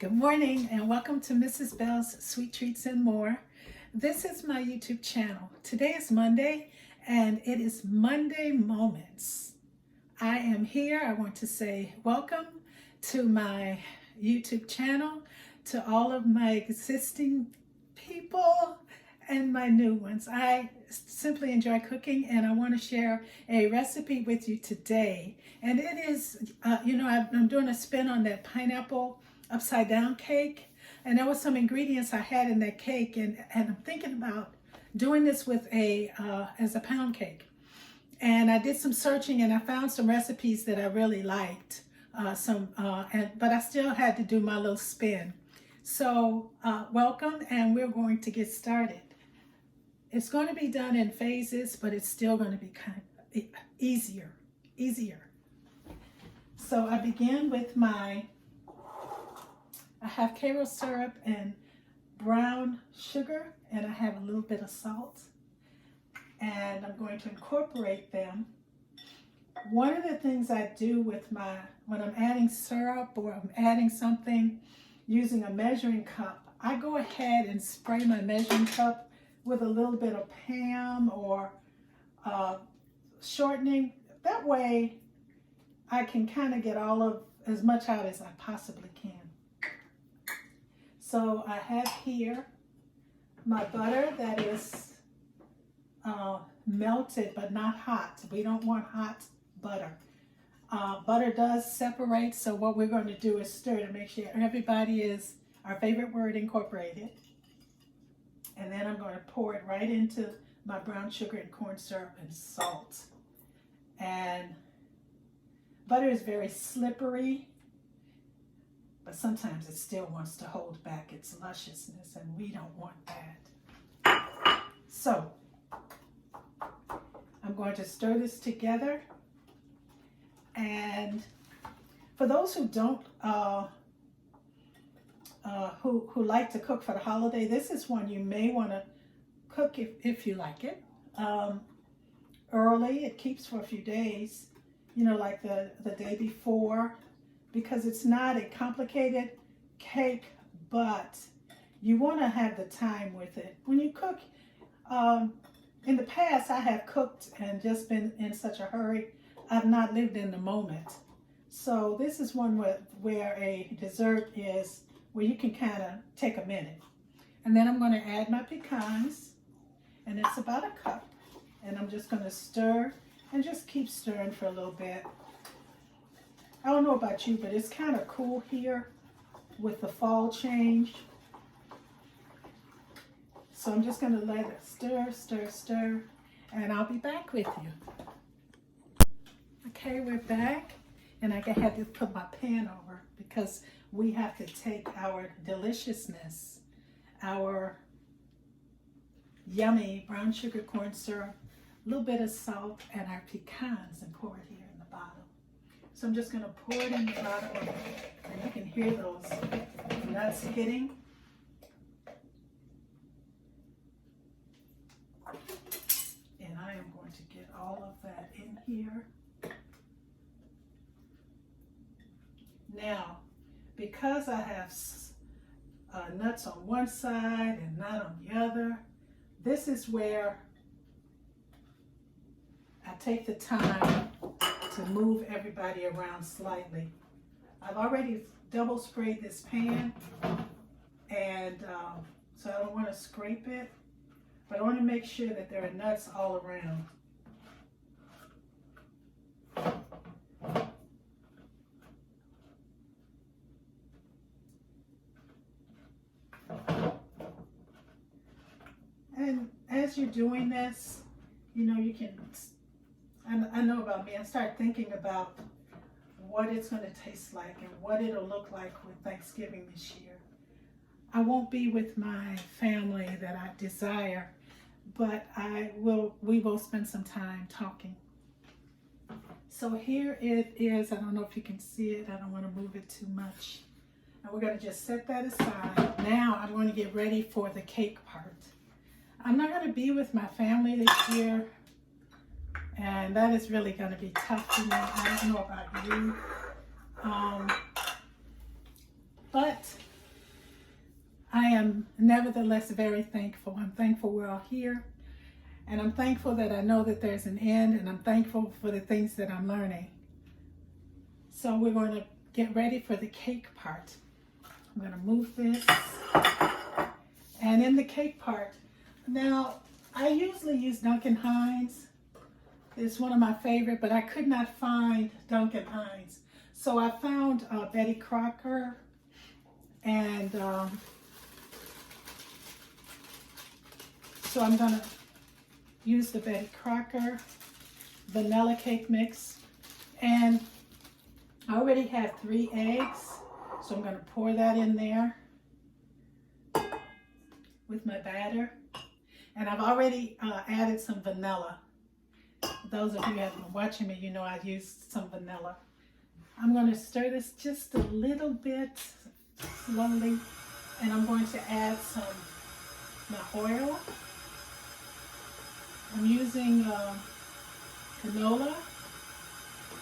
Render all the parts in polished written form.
Good morning and welcome to Mrs. Bell's Sweet Treats and More. This is my YouTube channel. Today is Monday and it is Monday Moments. I am here. I want to say welcome to my YouTube channel, to all of my existing people and my new ones. I simply enjoy cooking and I want to share a recipe with you today. And it is, I'm doing a spin on that pineapple upside down cake, and there was some ingredients I had in that cake, and I'm thinking about doing this with as a pound cake. And I did some searching and I found some recipes that I really liked, but I still had to do my little spin. So welcome, and we're going to get started. It's going to be done in phases, but it's still going to be kind of easier. So I begin with I have Karo syrup and brown sugar, and I have a little bit of salt, and I'm going to incorporate them. One of the things I do when I'm adding syrup or I'm adding something using a measuring cup, I go ahead and spray my measuring cup with a little bit of Pam or shortening. That way I can kind of get as much out as I possibly can. So I have here my butter that is melted but not hot. We don't want hot butter. Butter does separate, so what we're going to do is stir to make sure everybody is, our favorite word, incorporated. And then I'm going to pour it right into my brown sugar and corn syrup and salt. And butter is very slippery, but sometimes it still wants to hold back its lusciousness, and we don't want that. So I'm going to stir this together. And for those who don't, who like to cook for the holiday, this is one you may want to cook if you like it early. It keeps for a few days, like the day before, because it's not a complicated cake, but you want to have the time with it. When you cook, in the past I have cooked and just been in such a hurry, I've not lived in the moment. So this is one where a dessert is where you can kind of take a minute. And then I'm going to add my pecans, and it's about a cup, and I'm just going to stir and just keep stirring for a little bit. I don't know about you, but it's kind of cool here with the fall change. So I'm just going to let it stir, and I'll be back with you. Okay, we're back, and I had to put my pan over because we have to take our deliciousness, our yummy brown sugar corn syrup, a little bit of salt, and our pecans, and pour it here in the bottom. So I'm just going to pour it in the bottom, and you can hear those nuts hitting. And I am going to get all of that in here. Now, because I have nuts on one side and not on the other, this is where I take the time to move everybody around slightly. I've already double sprayed this pan, and so I don't want to scrape it, but I want to make sure that there are nuts all around. And as you're doing this, you can, I know about me, I start thinking about what it's going to taste like and what it'll look like with Thanksgiving this year. I won't be with my family that I desire, but we will spend some time talking. So here it is. I don't know if you can see it. I don't want to move it too much. And we're going to just set that aside. Now I'm going to get ready for the cake part. I'm not going to be with my family this year, and that is really going to be tough for me. I don't know about you. But I am nevertheless very thankful. I'm thankful we're all here. And I'm thankful that I know that there's an end, and I'm thankful for the things that I'm learning. So we're going to get ready for the cake part. I'm going to move this. And in the cake part, now I usually use Duncan Hines. It's one of my favorite, but I could not find Duncan Hines. So I found Betty Crocker, and so I'm going to use the Betty Crocker vanilla cake mix. And I already have 3 eggs, so I'm going to pour that in there with my batter. And I've already added some vanilla. Those of you who have been watching me, you know I used some vanilla. I'm going to stir this just a little bit slowly, and I'm going to add my oil. I'm using canola.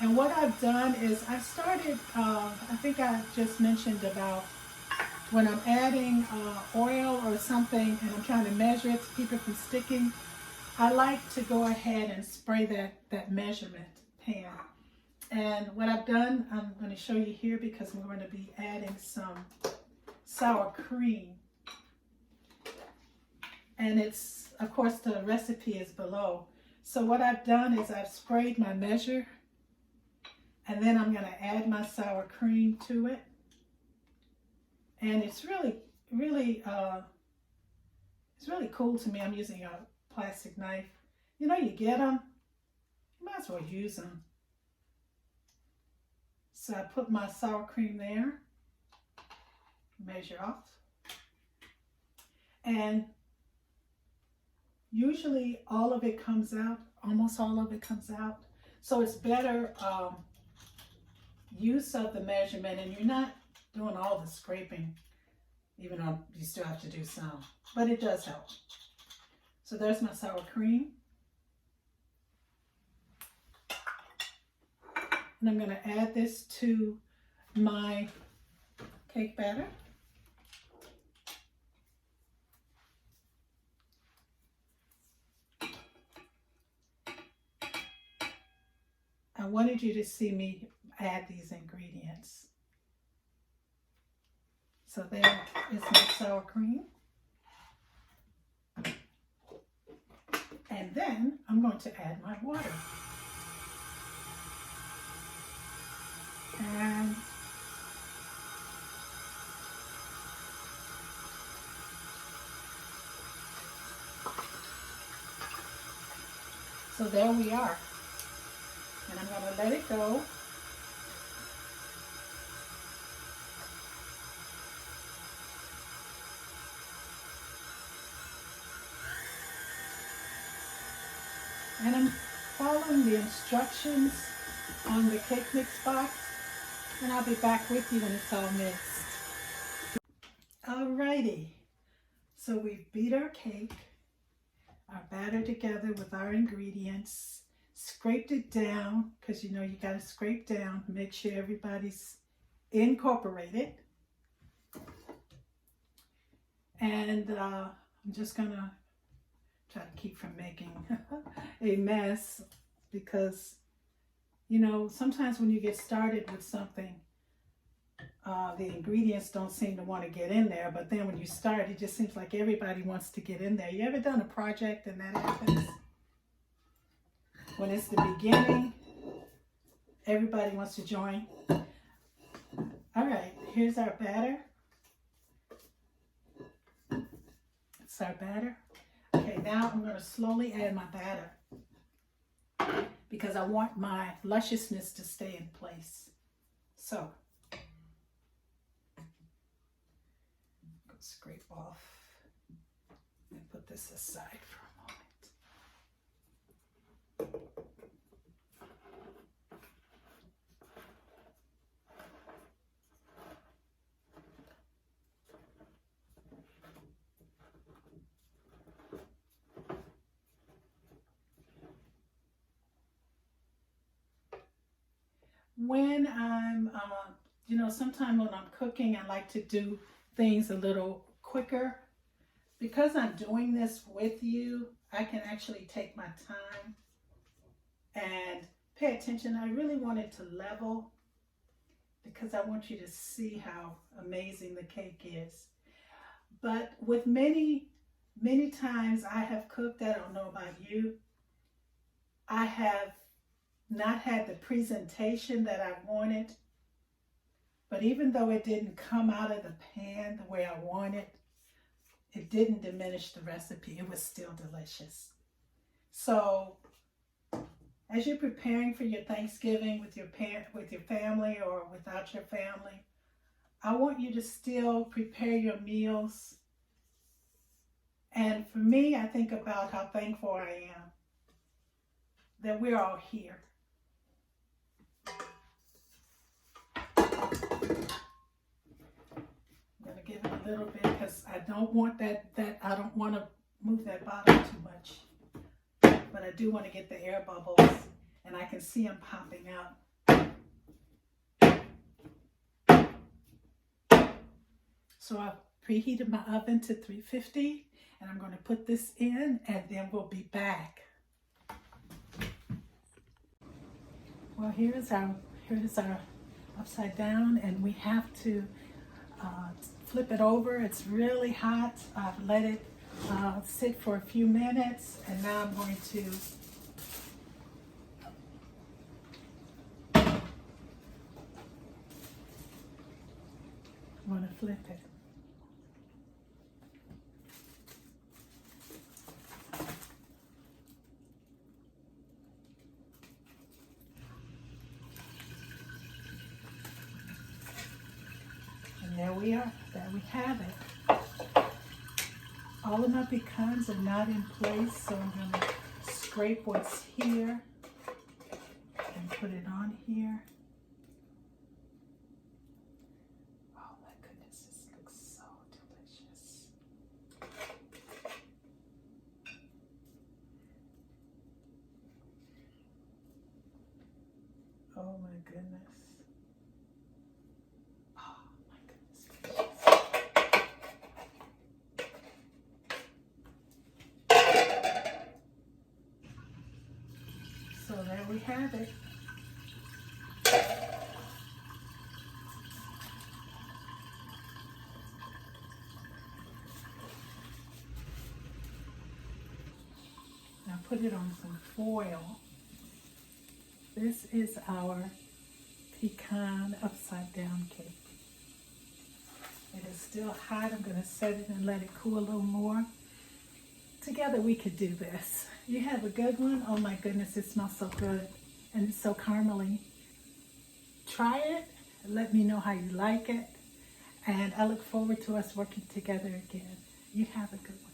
And what I've done is I started, I think I just mentioned about when I'm adding oil or something and I'm trying to measure it to keep it from sticking, I like to go ahead and spray that measurement pan. And what I've done, I'm going to show you here because I'm going to be adding some sour cream. And it's, of course, the recipe is below. So what I've done is I've sprayed my measure, and then I'm going to add my sour cream to it. And it's really cool to me. I'm using a plastic knife. You know, you get them, you might as well use them. So I put my sour cream there, measure off. And usually all of it comes out, almost all of it comes out. So it's better use of the measurement, and you're not doing all the scraping, even though you still have to do some, but it does help. So there's my sour cream. And I'm going to add this to my cake batter. I wanted you to see me add these ingredients. So there is my sour cream. And then I'm going to add my water. And so there we are. And I'm going to let it go. And I'm following the instructions on the cake mix box, and I'll be back with you when it's all mixed. Alrighty, so we've beat our cake, our batter together with our ingredients, scraped it down, because you know you got to scrape down, make sure everybody's incorporated. And I'm just going to try to keep from making a mess, because you know sometimes when you get started with something, the ingredients don't seem to want to get in there, but then when you start, it just seems like everybody wants to get in there. You ever done a project and that happens? When it's the beginning, everybody wants to join. All right, here's our batter. It's our batter. Okay, now I'm going to slowly add my batter because I want my lusciousness to stay in place. So, go scrape off and put this aside for a moment. When I'm, sometimes when I'm cooking, I like to do things a little quicker. Because I'm doing this with you, I can actually take my time and pay attention. I really want it to level because I want you to see how amazing the cake is. But with many times I have cooked, I don't know about you, I have not had the presentation that I wanted. But even though it didn't come out of the pan the way I wanted, it didn't diminish the recipe. It was still delicious. So as you're preparing for your Thanksgiving with your family or without your family, I want you to still prepare your meals. And for me, I think about how thankful I am that we're all here. I'm going to give it a little bit because I don't want that I don't want to move that bottom too much. But I do want to get the air bubbles, and I can see them popping out. So I've preheated my oven to 350, and I'm going to put this in, and then we'll be back. Well, here's our upside down, and we have to flip it over. It's really hot. I've let it sit for a few minutes, and now I'm going to flip it. And there we are. There we have it. All of my pecans are not in place, so I'm going to scrape what's here and put it on here. Oh my goodness, this looks so delicious. Oh my goodness. Oh my goodness. So there we have it. Now put it on some foil. This is our pecan upside down cake. It is still hot. I'm going to set it and let it cool a little more. Together we could do this. You have a good one. Oh my goodness, it smells so good. And it's so caramely. Try it. Let me know how you like it. And I look forward to us working together again. You have a good one.